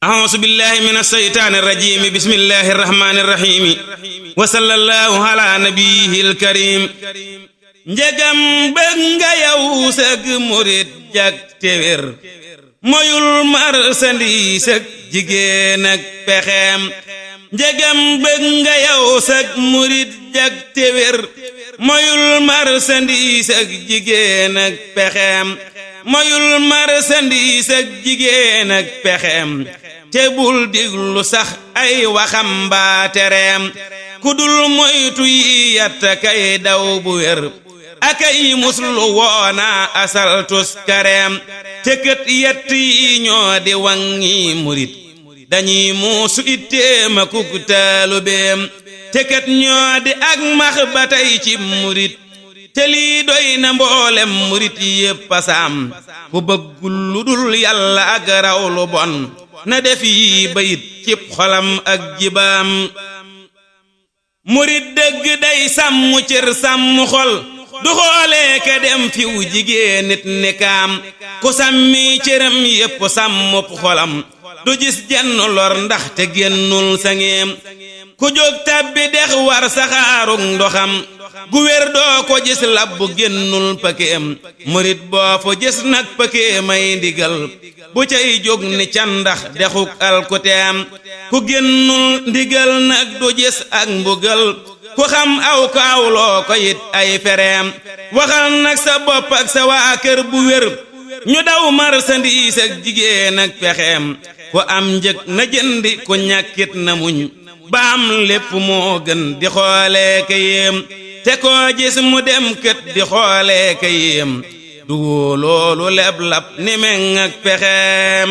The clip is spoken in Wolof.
أعوذ بالله من الشيطان الرجيم بسم الله الرحمن الرحيم وصلى الله على نبيه الكريم njegam bëgg nga yow sëg murit jak téwér moyul marchandise ak jigéen ak pexeem njegam bëgg nga yow sëg murit jak téwér moyul marchandise ak jigéen ak pexeem moyul marchandise ak jigéen ak pexeem te bul diglu sax ay waxam mbaa tereem ku dul moytu yi yatta kay daw bu wér akay muslu woona asal tus kareem te kët yett yi ñoo di wangi murit dañuy muusu itteema kuk taalubeem te kët ñoo di ak max ba tey ci murit te lii doy na mboolem murit yépp pasaam ku bëggul lu dul yàlla ak raw lu bon na def yi bayit cib xolam ak jibaam murit dëgg day sàmm cër sàmm xol du xoolee ka dem fiw jigéen nit ni kaam ku sàmmi cëram yépp sàmmup xolam du gis jenn lor ndax te génnul sangeem ku jóg tàbbi dex war saxaarug ndoxam gu wér doo ko gis labbu génnul pëkéem murit boo fu gis nag pëkéemay ndigal bu cay jóg ni candax dexuk alkuteem ku génnul ndigal nag du gis ak mbugal ku xam aw kaawloo ko it ay fereem waxal nag sa bopp ak sa waa kër bu wér ñu daw marchandise ak jigéen ak pexeem ku am njëg na jëndi ku ñàkkit na muñ ba am lépp moo gën di xoolee ka yéem te koo gis mu dem kët di xoolee ka yéem du loolu leb lab ni meŋ ak pexeem